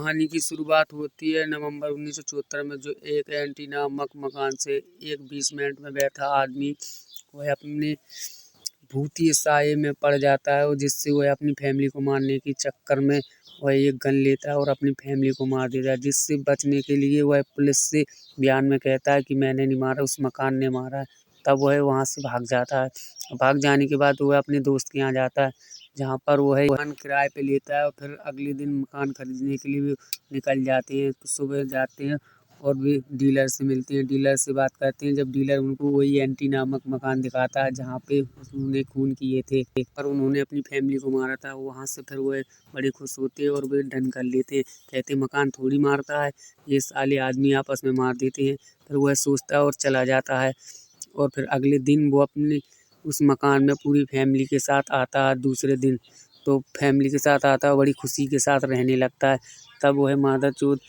कहानी की शुरुआत होती है नवंबर 1974 में, जो एक एंटी नामक मकान से एक बेसमेंट में बैठा आदमी वह अपने भूतिए साये में पड़ जाता है और जिससे वह अपनी फैमिली को मारने के चक्कर में वह एक गन लेता है और अपनी फैमिली को मार देता है। जिससे बचने के लिए वह पुलिस से बयान में कहता है कि मैंने नहीं मारा, उस मकान ने मारा है। तब वह वहाँ से भाग जाता है। भाग जाने के बाद वह अपने दोस्त के यहाँ जाता है, जहाँ पर वह मकान किराए पे लेता है और फिर अगले दिन मकान खरीदने के लिए भी निकल जाते हैं। तो सुबह जाते हैं और भी डीलर से मिलते हैं, डीलर से बात करते हैं। जब डीलर उनको वही एंटी नामक मकान दिखाता है जहाँ पे उन्होंने खून किए थे पर उन्होंने अपनी फैमिली को मारा था, वहाँ से फिर वह बड़े खुश होते हैं और वे डन कर लेते हैं। कहते मकान थोड़ी मारता है, ये साले आदमी आपस में मार देते हैं। फिर वह सोचता है और चला जाता है और फिर अगले दिन वो अपने उस मकान में पूरी फैमिली के साथ आता है। दूसरे दिन तो फैमिली के साथ आता है, बड़ी खुशी के साथ रहने लगता है। तब वह मादरचोद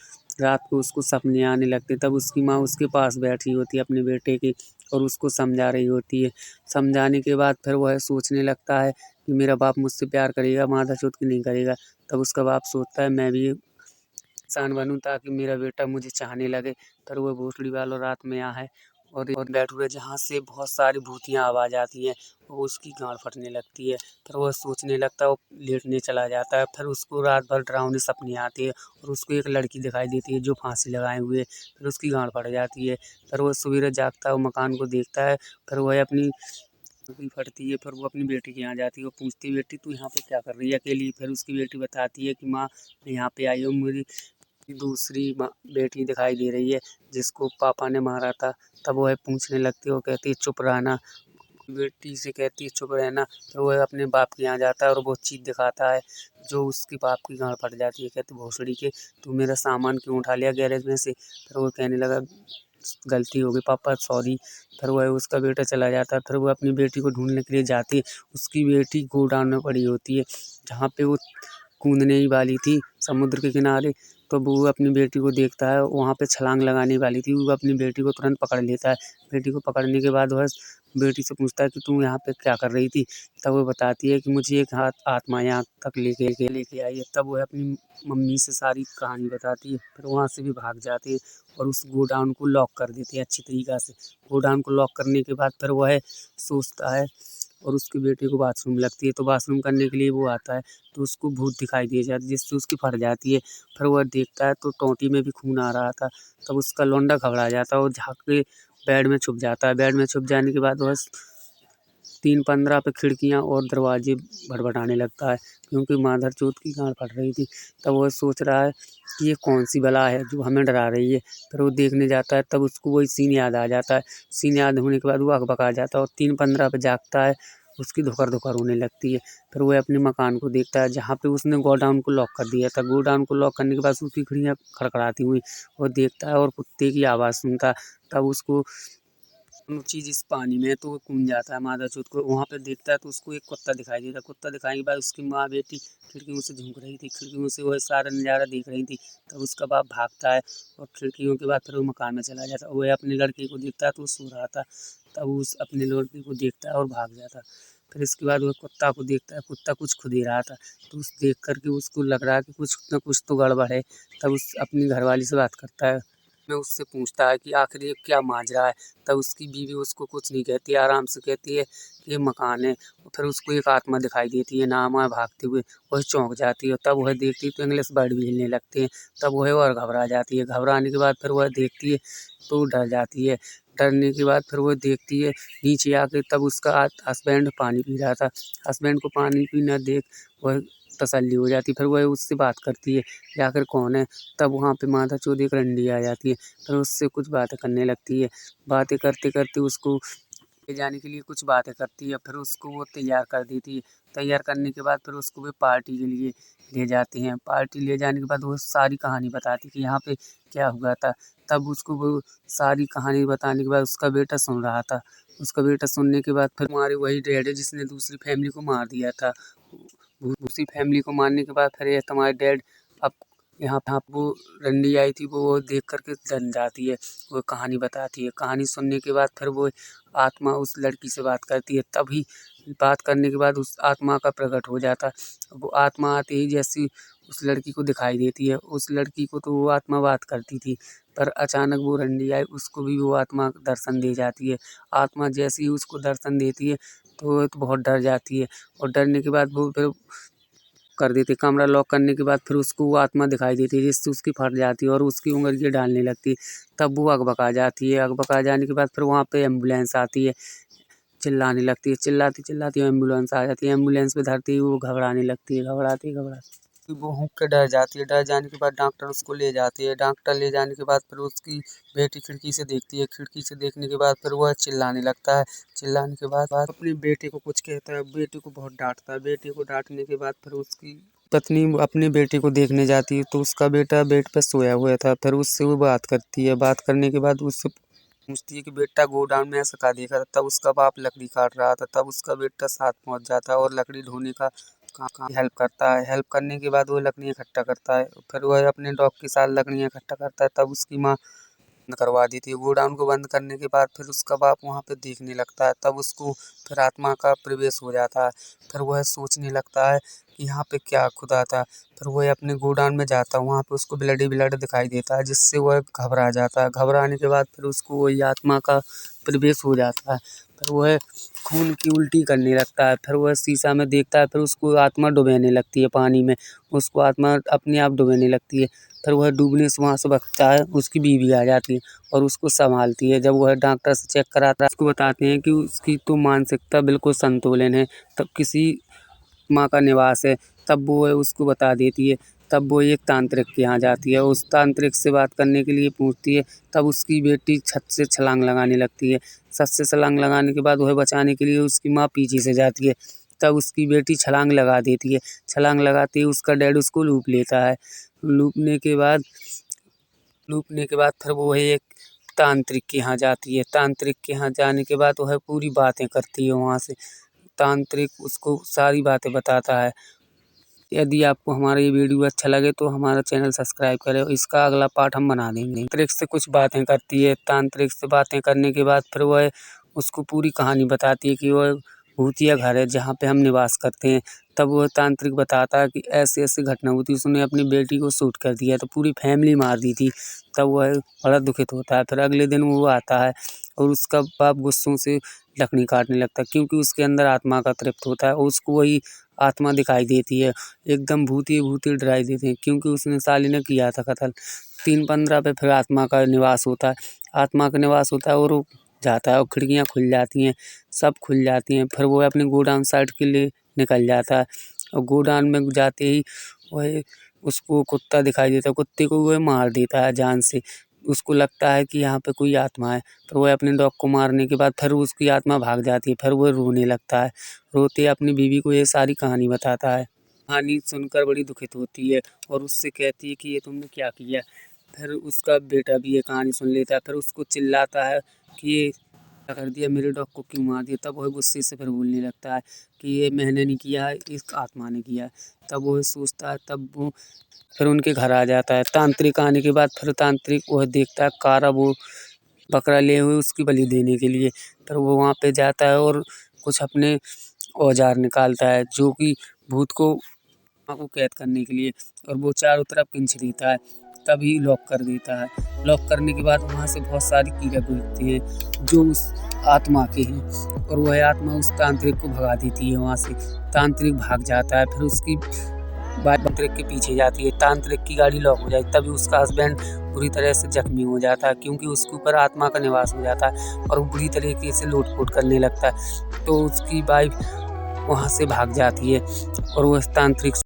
रात को उसको सपने आने लगते। तब उसकी माँ उसके पास बैठी होती है अपने बेटे के और उसको समझा रही होती है। समझाने के बाद फिर वह सोचने लगता है कि मेरा बाप मुझसे प्यार करेगा, मादरचोद की नहीं करेगा। तब उसका बाप सोचता है मैं भी इंसान बनूं ताकि मेरा बेटा मुझे चाहने लगे। फिर वह भोसड़ी वाला रात में यहाँ है और बैठू है जहाँ से बहुत सारी भूतियाँ आवाज़ आती हैं और उसकी गांड फटने लगती है। फिर वह सोचने लगता है और लेटने चला जाता है। फिर उसको रात भर डरावने सपने आते हैं और उसको एक लड़की दिखाई देती है जो फांसी लगाए हुए है। फिर उसकी गांड फट जाती है। फिर वह सवेरे जागता है और मकान को देखता है। फिर वह अपनी भी फटती है। फिर वो अपनी बेटी के यहाँ जाती है और पूछती है बेटी तू यहाँ पे क्या कर रही है अकेली। फिर उसकी बेटी बताती है कि माँ मैं यहाँ पे आई हूँ, मेरी दूसरी बेटी दिखाई दे रही है जिसको पापा ने मारा था। तब वह पूछने लगती है और कहती है चुप रहना, बेटी से कहती है चुप रहना। फिर वह अपने बाप के यहाँ जाता है और वो चीज़ दिखाता है जो उसके बाप की गांड फट जाती है। कहती भोसड़ी के तू मेरा सामान क्यों उठा लिया गैरेज में से। फिर वो कहने लगा गलती हो गई पापा सॉरी। फिर वह उसका बेटा चला जाता है। फिर वो अपनी बेटी को ढूंढने के लिए जाती है। उसकी बेटी गोडाउन में पड़ी होती है जहाँ पे वो कूदने ही वाली थी समुद्र के किनारे। तो वो अपनी बेटी को देखता है, वहाँ पे छलांग लगाने वाली थी। वो अपनी बेटी को तुरंत पकड़ लेता है। बेटी को पकड़ने के बाद वह बेटी से पूछता है कि तू यहाँ पे क्या कर रही थी। तब वो बताती है कि मुझे एक आत्मा यहाँ तक लेके आई है। तब वह अपनी मम्मी से सारी कहानी बताती है। फिर वहाँ से भी भाग जाती है और उस गोडाउन को लॉक कर देती है अच्छी तरीक़ा से। गोडाउन को लॉक करने के बाद फिर वह सोचता है और उसकी बेटी को बाथरूम लगती है। तो बाथरूम करने के लिए वो आता है तो उसको भूत दिखाई दे जाती है जिससे उसकी फट जाती है। फिर वह देखता है तो टोंटी में भी खून आ रहा था। तब उसका लौंडा घबरा जाता है और झाँक के बेड में छुप जाता है। बेड में छुप जाने के बाद वह 3:15 पे खिड़कियाँ और दरवाजे भटभटाने लगता है क्योंकि माधरचोद की गांड फट रही थी। तब वह सोच रहा है कि ये कौन सी बला है जो हमें डरा रही है। फिर वो देखने जाता है तब उसको वही सीन याद आ जाता है। सीन याद होने के बाद वो अकबका जाता है और 3:15 पे जागता है। उसकी धुकर धुकर होने लगती है। फिर वह अपने मकान को देखता है जहाँ पे उसने गोडाउन को लॉक कर दिया था। गोडाउन को लॉक करने के बाद उसकी खिड़कियाँ खड़खड़ाती हुई वो देखता है और कुत्ते की आवाज़ सुनता है। तब उसको चीज़ इस पानी में है तो वो कूद जाता है मादरचोद को वहाँ पे देखता है तो उसको एक कुत्ता दिखाई देता है। कुत्ता दिखाने के बाद उसकी माँ बेटी खिड़कियों से झाँक रही थी, खिड़कियों से वह सारा नज़ारा देख रही थी। तब उसका बाप भागता है और खिड़कियों के बाद फिर वो मकान में चला जाता है। वह अपने लड़के को देखता है तो वो सो रहा था। तब उस अपने लड़के को देखता है और भाग जाता है। फिर इसके बाद वह कुत्ता को देखता है, कुत्ता कुछ खुद ही रहा था। तो उस देख कर के उसको लग रहा है कि कुछ न कुछ तो गड़बड़ है। तब उस अपनी घरवाली से बात करता है, मैं उससे पूछता है कि आखिर ये क्या माजरा है। तब उसकी बीवी उसको कुछ नहीं कहती है, आराम से कहती है कि ये मकान है। और फिर उसको एक आत्मा दिखाई देती है नामा भागते हुए। वह चौंक जाती है तब वह देखती है तो इंग्लिश वर्ड भी हिलने लगते हैं। तब वह और घबरा जाती है। घबराने के बाद फिर वह देखती है तो डर जाती है। डरने के बाद फिर वह देखती है नीचे आके तब उसका हस्बैंड पानी पी रहा था। हस्बैंड को पानी पीना देख वह तसल्ली हो जाती है। फिर वह उससे बात करती है कि आखिर कौन है। तब वहाँ पे माधवचोद एक रंडी आ जाती है। फिर उससे कुछ बातें करने लगती है। बातें करते करते उसको ले जाने के लिए कुछ बातें करती है। फिर उसको वो तैयार कर देती है। तैयार करने के बाद फिर उसको वे पार्टी के लिए ले जाते हैं। पार्टी ले जाने के बाद वो सारी कहानी बताती कि यहाँ पे क्या हुआ था। तब उसको वो सारी कहानी बताने के बाद उसका बेटा सुन रहा था। उसका बेटा सुनने के बाद फिर हमारे वही डैड है जिसने दूसरी फैमिली को मार दिया था। दूसरी फैमिली को मारने के बाद फिर ये तुम्हारे डैड अब यहाँ वो रंडी आई थी वो देख कर के जन जाती है। वो कहानी बताती है। कहानी सुनने के बाद फिर वो आत्मा उस लड़की से बात करती है। तभी बात करने के बाद उस आत्मा का प्रकट हो जाता है। वो आत्मा आते ही जैसी उस लड़की को दिखाई देती है। उस लड़की को तो वो आत्मा बात करती थी, पर अचानक वो रंडी आई, उसको भी वो आत्मा दर्शन दे जाती है। आत्मा जैसे ही उसको दर्शन देती है तो वो तो बहुत डर जाती है, और डरने के बाद वो फिर कर देती, कमरा लॉक करने के बाद फिर उसको वो आत्मा दिखाई देती है, जिससे उसकी फट जाती है और उसकी उंगलियाँ डालने लगती है। तब वो अकबका जाती है। अकबका जाने के बाद फिर वहाँ पे एम्बुलेंस आती है, चिल्लाने लगती है, चिल्लाती-चिल्लाती एम्बुलेंस आ जाती है। एम्बुलेंस पे धरते ही वो घबराने लगती है, घबराते-घबराते वो हुँक के डर जाती है। डर जाने के बाद डॉक्टर उसको ले जाते हैं। डॉक्टर ले जाने के बाद फिर उसकी बेटी खिड़की से देखती है। खिड़की से देखने के बाद फिर वह चिल्लाने लगता है। चिल्लाने के बाद अपने बेटे को कुछ कहता है, बेटे को बहुत डाँटता है। बेटे को डाँटने के बाद फिर उसकी पत्नी अपने बेटे को देखने जाती है, तो उसका बेटा बेड पे सोया हुआ था। फिर उससे वो बात करती है। बात करने के बाद उससे पूछती है कि बेटा गोडाउन में ऐसा क्या देखा था? तब उसका बाप लकड़ी काट रहा था। तब उसका बेटा साथ पहुँच जाता है और लकड़ी ढोने का काम हेल्प करता है। हेल्प करने के बाद वो लकड़ियाँ इकट्ठा करता है। फिर वह अपने डॉग के साथ लकड़ियाँ इकट्ठा करता है। तब उसकी माँ बंद करवा देती है। गोडाउन को बंद करने के बाद फिर उसका बाप वहाँ पे देखने लगता है। तब उसको फिर आत्मा का प्रवेश हो जाता है। फिर वह सोचने लगता है कि यहाँ पे क्या खुदा था। फिर वह अपने गोडाउन में जाता है, वहाँ पे उसको ब्लड ही ब्लड दिखाई देता है, जिससे वह घबरा जाता है। घबराने के बाद फिर उसको वही आत्मा का प्रवेश हो जाता है। फिर वह खून की उल्टी करने लगता है। फिर वह शीशा में देखता है, फिर उसको आत्मा डुबोने लगती है पानी में। उसको आत्मा अपने आप डुबोने लगती है। फिर वह डूबने से वहाँ से बचता है। उसकी बीवी आ जाती है और उसको संभालती है। जब वह डॉक्टर से चेक कराता है, उसको बताते हैं कि उसकी तो मानसिकता बिल्कुल संतुलन है। तब किसी माँ का निवास है। तब वो उसको बता देती है। तब वो एक तांत्रिक के यहाँ जाती है। उस तांत्रिक से बात करने के लिए पूछती है। तब उसकी बेटी छत से छलांग लगाने लगती है। छत से छलांग लगाने के बाद वह बचाने के लिए उसकी माँ पीछे से जाती है। तब उसकी बेटी छलांग लगा देती है। छलांग लगाते ही उसका डैड उसको लूप लेता है। लूटने के बाद फिर वो एक तांत्रिक के यहाँ जाती है। तांत्रिक के यहाँ जाने के बाद वह पूरी बातें करती है वहाँ से। तांत्रिक उसको सारी बातें बताता है। यदि आपको हमारा ये वीडियो अच्छा लगे तो हमारा चैनल सब्सक्राइब करें, और इसका अगला पार्ट हम बना देंगे। तांत्रिक से कुछ बातें करती है। तांत्रिक से बातें करने के बाद फिर वह उसको पूरी कहानी बताती है कि वह भूतिया घर है जहाँ पे हम निवास करते हैं। तब वह तांत्रिक बताता है कि ऐसी-ऐसी घटना हुई थी, उसने अपनी बेटी को शूट कर दिया तो पूरी फैमिली मार दी थी। तब वह बड़ा दुखित होता है। फिर अगले दिन वो आता है और उसका बाप गुस्सों से लकड़ी काटने लगता है, क्योंकि उसके अंदर आत्मा का तृप्त होता है और उसको वही आत्मा दिखाई देती है। एकदम भूतिया-भूतिया डराई देते हैं, क्योंकि उसने साली ने किया था कत्ल। 3:15 पे फिर आत्मा का निवास होता है। आत्मा का निवास होता है और वो जाता है और खिड़कियाँ खुल जाती हैं, सब खुल जाती हैं। फिर वो अपने गोडाउन साइड के लिए निकल जाता है और गोडाउन में जाते ही वह उसको कुत्ता दिखाई देता है। कुत्ते को वह मार देता है जान से। उसको लगता है कि यहाँ पे कोई आत्मा है। फिर वह अपने डॉग को मारने के बाद फिर उसकी आत्मा भाग जाती है। फिर वह रोने लगता है। रोते अपनी बीवी को ये सारी कहानी बताता है। कहानी सुनकर बड़ी दुखित होती है और उससे कहती है कि ये तुमने क्या किया। फिर उसका बेटा भी ये कहानी सुन लेता है। फिर उसको चिल्लाता है कि ये क्या कर दिया, मेरे डॉग को क्यों मार दिया। तब वह गुस्से से फिर बोलने लगता है कि ये मैंने नहीं किया है, इस आत्मा ने किया है। तब वो सोचता है, तब वो फिर उनके घर आ जाता है। तांत्रिक आने के बाद फिर तांत्रिक वह देखता है कारा वो बकरा लिए हुए उसकी बलि देने के लिए। फिर वो वहाँ पे जाता है और कुछ अपने औजार निकालता है, जो कि भूत को कैद करने के लिए, और वो चारों तरफ खींच देता है। तभी लॉक कर देता है। लॉक करने के बाद वहाँ से बहुत सारी कीड़े गुजरती हैं जो उस आत्मा के हैं, और वह आत्मा उस तांत्रिक को भगा देती है वहाँ से। तांत्रिक भाग जाता है। फिर उसकी बाइक तांत्रिक के पीछे जाती है। तांत्रिक की गाड़ी लॉक हो जाती है। तभी उसका हस्बैंड बुरी तरह से जख्मी हो जाता है, क्योंकि उसके ऊपर आत्मा का निवास हो जाता है और वो बुरी तरीके से लूट-फूट करने लगता है। तो उसकी वाइफ वहाँ से भाग जाती है और वो तांत्रिक